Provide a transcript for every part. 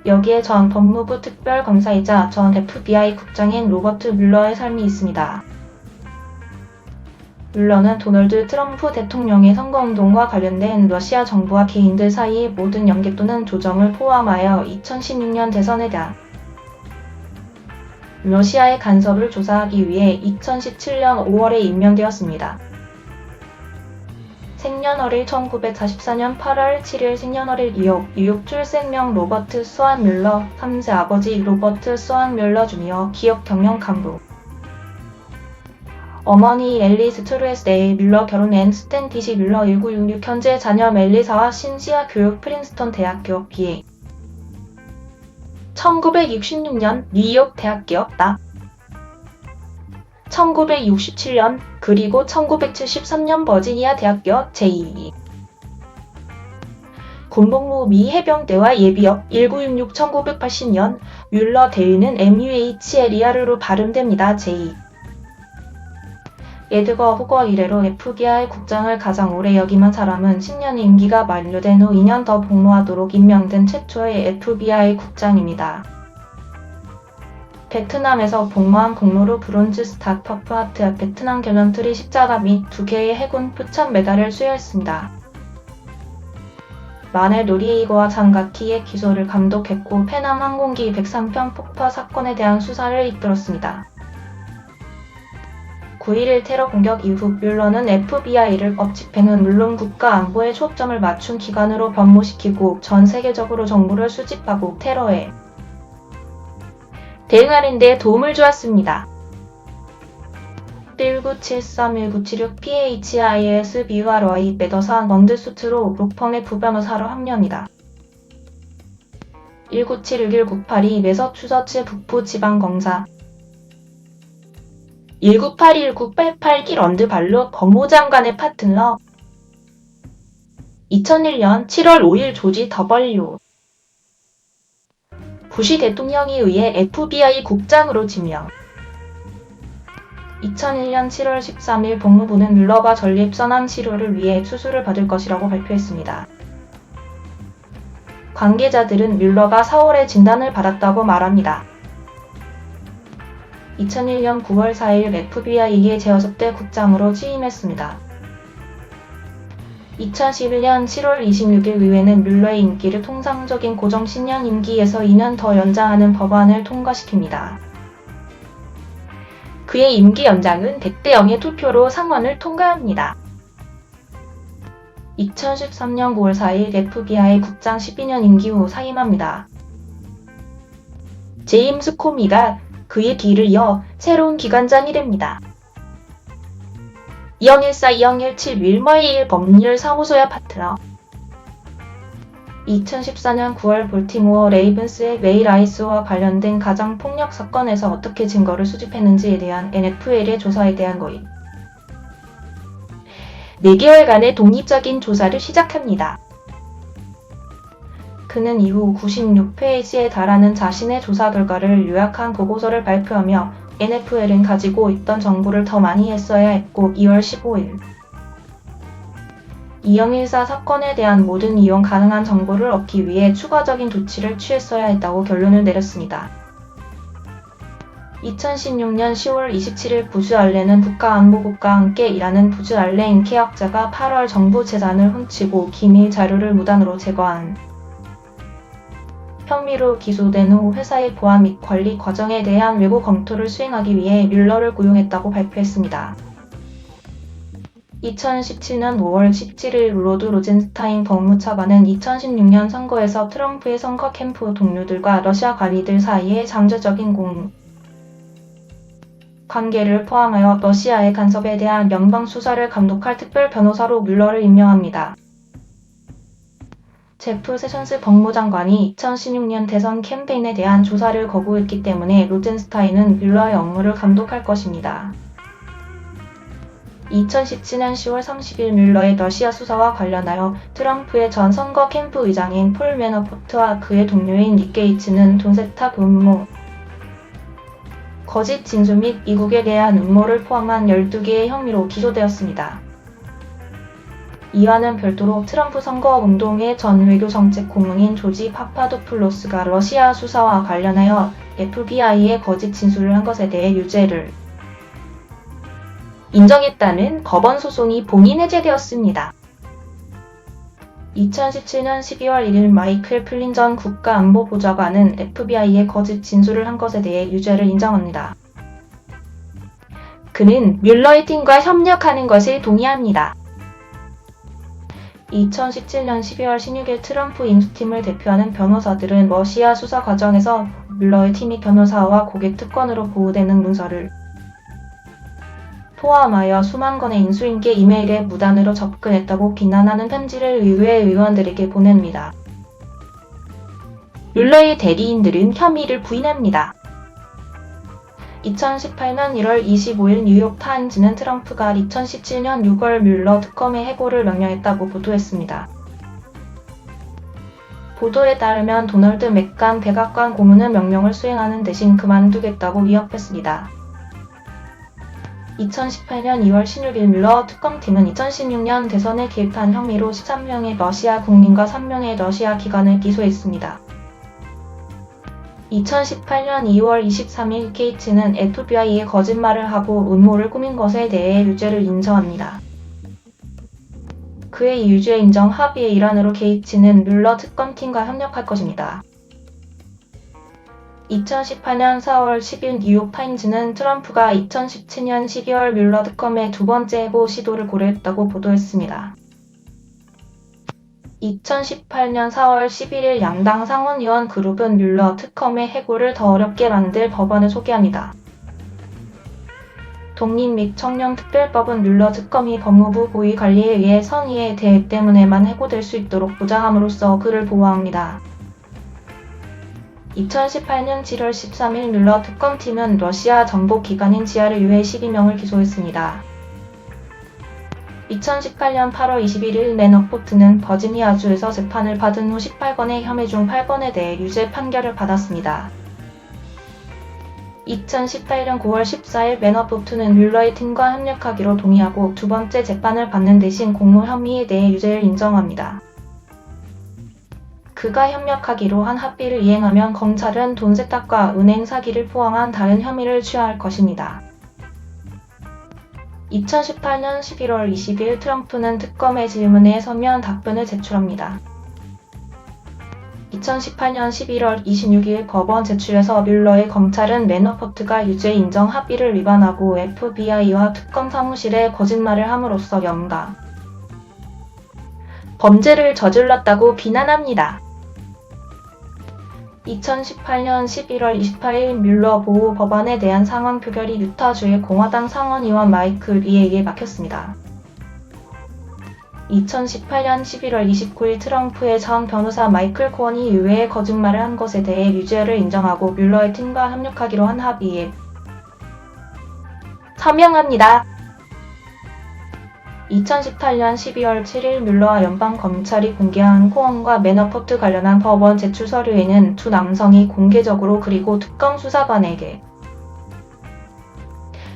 여기에 전 법무부 특별검사이자 전 FBI 국장인 로버트 뮬러의 삶이 있습니다. 뮬러는 도널드 트럼프 대통령의 선거운동과 관련된 러시아 정부와 개인들 사이의 모든 연계 또는 조정을 포함하여 2016년 대선에 대한 러시아의 간섭을 조사하기 위해 2017년 5월에 임명되었습니다. 생년월일 1944년 8월 7일 생년월일 뉴욕 출생명 로버트 스완 뮬러 3세 아버지 로버트 스완 뮬러 주니어 기업 경영 간부 어머니 앨리스 트루에스 데일 뮬러 결혼 앤 스탠 디시 뮬러 1966 현재 자녀 멜리사와 신시아 교육 프린스턴 대학교 BA 1966년 뉴욕 대학교 나 1967년 그리고 1973년 버지니아 대학교 제2 군복무 미 해병대와 예비역 1966 1980년 뮬러 데일은 MUHLER로 발음됩니다. 제2 에드거 후거 이래로 FBI 국장을 가장 오래 역임한 사람은 10년의 임기가 만료된 후 2년 더 복무하도록 임명된 최초의 FBI 국장입니다. 베트남에서 복무한 공로로 브론즈 스타 퍼프 하트 베트남 갤런트리 십자가 및 2개의 해군 표창 메달을 수여했습니다. 마넬 노리에이거와 장가키의 기소를 감독했고 페남 항공기 103편 폭파 사건에 대한 수사를 이끌었습니다. 9.11 테러 공격 이후 뮬러는 FBI를 집행은 물론 국가 안보에 초점을 맞춘 기관으로 변모시키고 전 세계적으로 정보를 수집하고 테러에 대응하는 데 도움을 주었습니다. 1973-1976 PHIS BURY 메더산 런드수트로 로펌의 부변호사로 합류합니다. 1971-1982 매서추서츠 북부 지방검사 1981-1988 런드 발로 법무장관의 파트너 2001년 7월 5일 조지 W. 부시 대통령에 의해 FBI 국장으로 지명 2001년 7월 13일 법무부는 뮬러가 전립선암 치료를 위해 수술을 받을 것이라고 발표했습니다. 관계자들은 뮬러가 4월에 진단을 받았다고 말합니다. 2001년 9월 4일 FBI의 제6대 국장으로 취임했습니다. 2011년 7월 26일 의회는 뮬러의 임기를 통상적인 고정 10년 임기에서 2년 더 연장하는 법안을 통과시킵니다. 그의 임기 연장은 100대 0의 투표로 상원을 통과합니다. 2013년 9월 4일 FBI 국장 12년 임기 후 사임합니다. 제임스 코미가 그의 뒤를 이어 새로운 기관장이 됩니다. 2014-2017 윌머의 법률 사무소의 파트너 2014년 9월 볼티모어 레이븐스의 메이 라이스와 관련된 가정폭력 사건에서 어떻게 증거를 수집했는지에 대한 NFL의 조사에 대한 거임. 4개월간의 독립적인 조사를 시작합니다. 그는 이후 96페이지에 달하는 자신의 조사 결과를 요약한 보고서를 발표하며 NFL은 가지고 있던 정보를 더 많이 했어야 했고 2월 15일 2014 사건에 대한 모든 이용 가능한 정보를 얻기 위해 추가적인 조치를 취했어야 했다고 결론을 내렸습니다. 2016년 10월 27일 부즈 알렌은 국가안보국과 함께 일하는 부즈 알렌 계약자가 8월 정부 재산을 훔치고 기밀 자료를 무단으로 제거한 혐의로 기소된 후 회사의 보안 및 관리 과정에 대한 외부 검토를 수행하기 위해 뮬러를 고용했다고 발표했습니다. 2017년 5월 17일 로드 로젠스타인 법무차관은 2016년 선거에서 트럼프의 선거 캠프 동료들과 러시아 관리들 사이의 잠재적인 관계를 포함하여 러시아의 간섭에 대한 연방 수사를 감독할 특별 변호사로 뮬러를 임명합니다. 제프 세션스 법무장관이 2016년 대선 캠페인에 대한 조사를 거부했기 때문에 로젠스타인은 뮬러의 업무를 감독할 것입니다. 2017년 10월 30일 뮬러의 러시아 수사와 관련하여 트럼프의 전 선거 캠프 의장인 폴 매너포트와 그의 동료인 닉 게이츠는 돈 세탁 음모, 거짓 진술 및 미국에 대한 음모를 포함한 12개의 혐의로 기소되었습니다. 이와는 별도로 트럼프 선거운동의 전 외교정책 고문인 조지 파파도플로스가 러시아 수사와 관련하여 FBI에 거짓 진술을 한 것에 대해 유죄를 인정했다는 법원 소송이 봉인 해제되었습니다. 2017년 12월 1일 마이클 플린 전 국가안보보좌관은 FBI에 거짓 진술을 한 것에 대해 유죄를 인정합니다. 그는 뮬러의 팀과 협력하는 것을 동의합니다. 2017년 12월 16일 트럼프 인수팀을 대표하는 변호사들은 러시아 수사 과정에서 뮬러의 팀이 변호사와 고객 특권으로 보호되는 문서를 포함하여 수만 건의 인수인계 이메일에 무단으로 접근했다고 비난하는 편지를 의회 의원들에게 보냅니다. 뮬러의 대리인들은 혐의를 부인합니다. 2018년 1월 25일 뉴욕타임즈는 트럼프가 2017년 6월 뮬러 특검의 해고를 명령했다고 보도했습니다. 보도에 따르면 도널드 맥간 백악관 고문은 명령을 수행하는 대신 그만두겠다고 위협했습니다. 2018년 2월 16일 뮬러 특검팀은 2016년 대선에 개입한 혐의로 13명의 러시아 국민과 3명의 러시아 기관을 기소했습니다. 2018년 2월 23일 게이츠는 FBI에 거짓말을 하고 음모를 꾸민 것에 대해 유죄를 인정합니다. 그의 유죄 인정 합의의 일환으로 게이츠는 뮬러 특검팀과 협력할 것입니다. 2018년 4월 10일 뉴욕타임즈는 트럼프가 2017년 12월 뮬러 특검의 두 번째 해고 시도를 고려했다고 보도했습니다. 2018년 4월 11일 양당 상원의원 그룹은 뮬러 특검의 해고를 더 어렵게 만들 법안을 소개합니다. 독립 및 청렴특별법은 뮬러 특검이 법무부 고위 관리에 의해 선의의 대회 때문에만 해고될 수 있도록 보장함으로써 그를 보호합니다. 2018년 7월 13일 뮬러 특검팀은 러시아 정보기관인 지아를 유해 12명을 기소했습니다. 2018년 8월 21일 매너포트는 버지니아주에서 재판을 받은 후 18건의 혐의 중 8건에 대해 유죄 판결을 받았습니다. 2018년 9월 14일 매너포트는 뮬러의 팀과 협력하기로 동의하고 두 번째 재판을 받는 대신 공모 혐의에 대해 유죄를 인정합니다. 그가 협력하기로 한 합의를 이행하면 검찰은 돈 세탁과 은행 사기를 포함한 다른 혐의를 취하할 것입니다. 2018년 11월 20일 트럼프는 특검의 질문에 서면 답변을 제출합니다. 2018년 11월 26일 법원 제출에서 뮬러의 검찰은 매너포트가 유죄 인정 합의를 위반하고 FBI와 특검 사무실에 거짓말을 함으로써 영가 범죄를 저질렀다고 비난합니다. 2018년 11월 28일 뮬러 보호 법안에 대한 상원 표결이 유타주의 공화당 상원의원 마이클 리에게 막혔습니다. 2018년 11월 29일 트럼프의 전 변호사 마이클 코언이 의회에 거짓말을 한 것에 대해 유죄를 인정하고 뮬러의 팀과 협력하기로 한 합의에 서명합니다. 2018년 12월 7일 뮬러와 연방검찰이 공개한 코언과 매너포트 관련한 법원 제출 서류에는 두 남성이 공개적으로 그리고 특검 수사관에게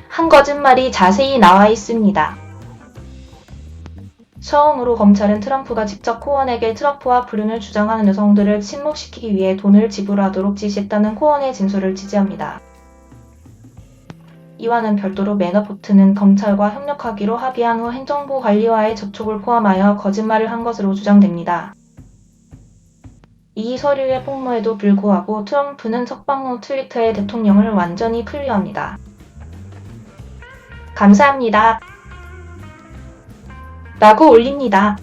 한 거짓말이 자세히 나와 있습니다. 처음으로 검찰은 트럼프가 직접 코언에게 트럼프와 불륜을 주장하는 여성들을 침묵시키기 위해 돈을 지불하도록 지시했다는 코언의 진술을 지지합니다. 이와는 별도로 매너포트는 검찰과 협력하기로 합의한 후 행정부 관리와의 접촉을 포함하여 거짓말을 한 것으로 주장됩니다. 이 서류의 폭로에도 불구하고 트럼프는 석방 후 트위터에 대통령을 완전히 풀려합니다. 감사합니다. 라고 올립니다.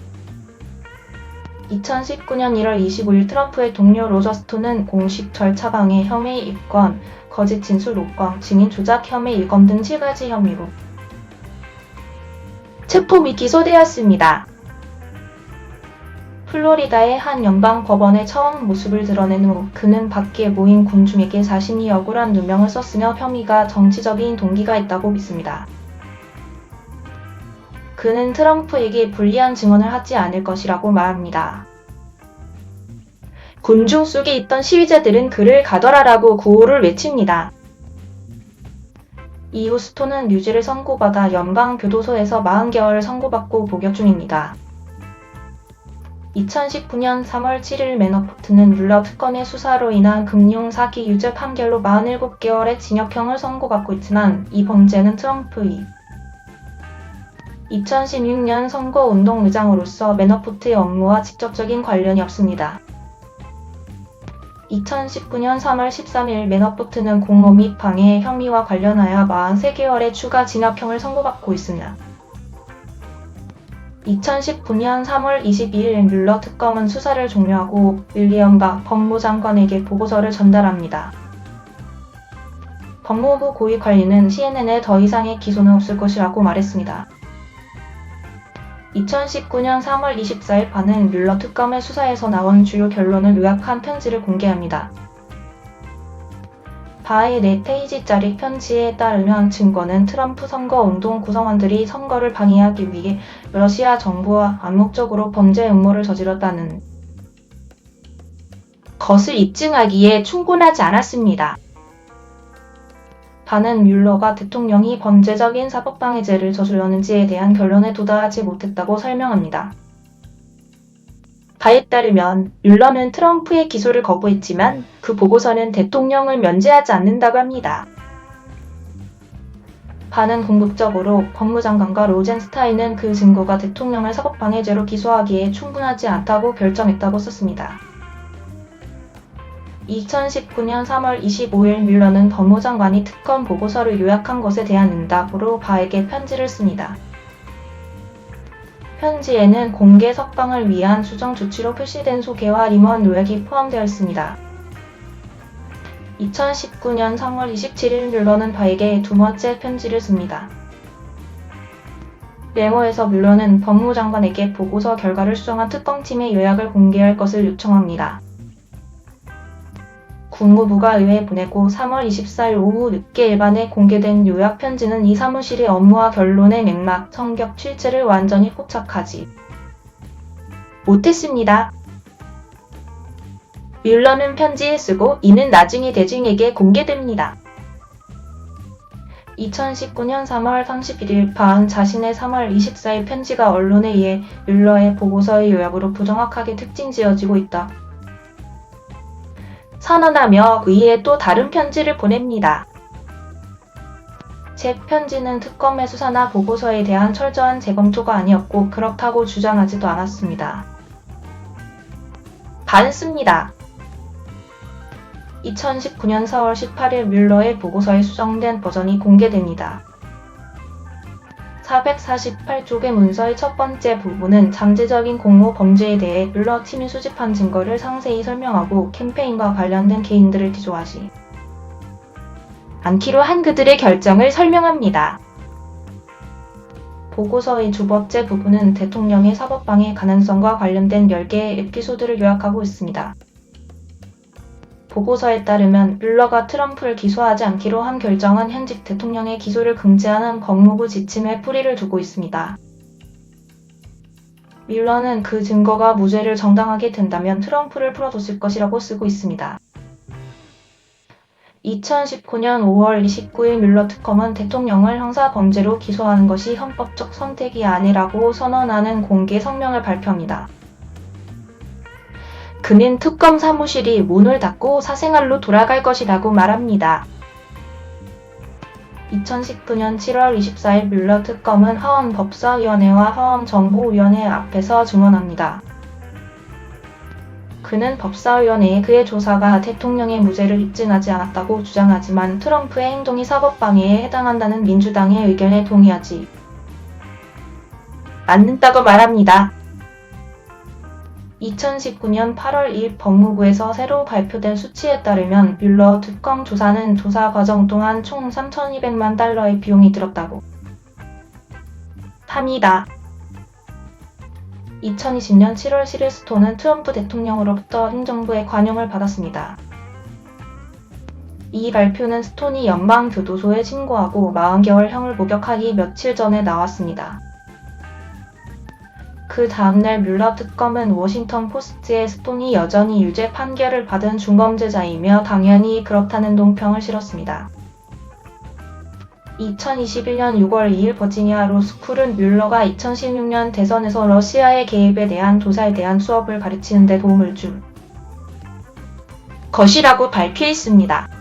2019년 1월 25일 트럼프의 동료 로저 스톤은 공식 절차 방해 혐의 입건, 거짓 진술 녹광, 증인 조작 혐의 일검 등 7가지 혐의로 체포 및 기소되었습니다. 플로리다의 한 연방법원에 처음 모습을 드러낸 후 그는 밖에 모인 군중에게 자신이 억울한 누명을 썼으며 혐의가 정치적인 동기가 있다고 믿습니다. 그는 트럼프에게 불리한 증언을 하지 않을 것이라고 말합니다. 군중 속에 있던 시위자들은 그를 가둬라라고 구호를 외칩니다. 이후 스톤은 유죄를 선고받아 연방교도소에서 40개월을 선고받고 복역 중입니다. 2019년 3월 7일 매너포트는 뮬러 특검의 수사로 인한 금융 사기 유죄 판결로 47개월의 징역형을 선고받고 있지만 이 범죄는 트럼프의 2016년 선거운동 의장으로서 매너포트의 업무와 직접적인 관련이 없습니다. 2019년 3월 13일 매너포트는 공모 및 방해 혐의와 관련하여 43개월의 추가 징역형을 선고받고 있으나 2019년 3월 22일 뮬러 특검은 수사를 종료하고 윌리엄 바 법무장관에게 보고서를 전달합니다. 법무부 고위 관리는 CNN에 더 이상의 기소는 없을 것이라고 말했습니다. 2019년 3월 24일 바는 뮬러 특검의 수사에서 나온 주요 결론을 요약한 편지를 공개합니다. 바의 4페이지짜리 편지에 따르면 증거는 트럼프 선거운동 구성원들이 선거를 방해하기 위해 러시아 정부와 암묵적으로 범죄 음모를 저질렀다는 것을 입증하기에 충분하지 않았습니다. 바는 뮬러가 대통령이 범죄적인 사법방해죄를 저질렀는지에 대한 결론에 도달하지 못했다고 설명합니다. 바에 따르면 뮬러는 트럼프의 기소를 거부했지만 그 보고서는 대통령을 면제하지 않는다고 합니다. 바는 궁극적으로 법무장관과 로젠스타인은 그 증거가 대통령을 사법방해죄로 기소하기에 충분하지 않다고 결정했다고 썼습니다. 2019년 3월 25일 뮬러는 법무장관이 특검 보고서를 요약한 것에 대한 응답으로 바에게 편지를 씁니다. 편지에는 공개 석방을 위한 수정 조치로 표시된 소개와 임원 요약이 포함되어 있습니다. 2019년 3월 27일 뮬러는 바에게 두 번째 편지를 씁니다. 메모에서 뮬러는 법무장관에게 보고서 결과를 수정한 특검팀의 요약을 공개할 것을 요청합니다. 국무부가 의회에 보내고 3월 24일 오후 늦게 일반에 공개된 요약 편지는 이 사무실의 업무와 결론의 맥락, 성격, 실체를 완전히 포착하지 못했습니다. 뮬러는 편지에 쓰고 이는 나중에 대중에게 공개됩니다. 2019년 3월 31일 바은 자신의 3월 24일 편지가 언론에 의해 뮬러의 보고서의 요약으로 부정확하게 특징 지어지고 있다. 선언하며 의회에 또 다른 편지를 보냅니다. 제 편지는 특검의 수사나 보고서에 대한 철저한 재검토가 아니었고 그렇다고 주장하지도 않았습니다. 받습니다. 2019년 4월 18일 뮬러의 보고서의 수정된 버전이 공개됩니다. 448쪽의 문서의 첫 번째 부분은 잠재적인 공모 범죄에 대해 뮬러 팀이 수집한 증거를 상세히 설명하고 캠페인과 관련된 개인들을 기소하지 않기로 한 그들의 결정을 설명합니다. 보고서의 두 번째 부분은 대통령의 사법방해 가능성과 관련된 10개의 에피소드를 요약하고 있습니다. 보고서에 따르면 뮬러가 트럼프를 기소하지 않기로 한 결정은 현직 대통령의 기소를 금지하는 법무부 지침에 뿌리를 두고 있습니다. 뮬러는 그 증거가 무죄를 정당하게 된다면 트럼프를 풀어줬을 것이라고 쓰고 있습니다. 2019년 5월 29일 뮬러 특검은 대통령을 형사범죄로 기소하는 것이 헌법적 선택이 아니라고 선언하는 공개 성명을 발표합니다. 그는 특검 사무실이 문을 닫고 사생활로 돌아갈 것이라고 말합니다. 2019년 7월 24일 뮬러 특검은 하원법사위원회와 하원정보위원회 앞에서 증언합니다. 그는 법사위원회에 그의 조사가 대통령의 무죄를 입증하지 않았다고 주장하지만 트럼프의 행동이 사법방해에 해당한다는 민주당의 의견에 동의하지 않는다고 말합니다. 2019년 8월 2일 법무부에서 새로 발표된 수치에 따르면 뮬러 특검 조사는 조사 과정 동안 총 3,200만 달러의 비용이 들었다고 합니다. 2020년 7월 7일 스톤은 트럼프 대통령으로부터 행정부의 관용을 받았습니다. 이 발표는 스톤이 연방교도소에 신고하고 40개월형을 목격하기 며칠 전에 나왔습니다. 그 다음날 뮬러 특검은 워싱턴 포스트에 스톤이 여전히 유죄 판결을 받은 중범죄자이며 당연히 그렇다는 논평을 실었습니다. 2021년 6월 2일 버지니아 로스쿨은 뮬러가 2016년 대선에서 러시아의 개입에 대한 조사에 대한 수업을 가르치는 데 도움을 준 것이라고 발표했습니다.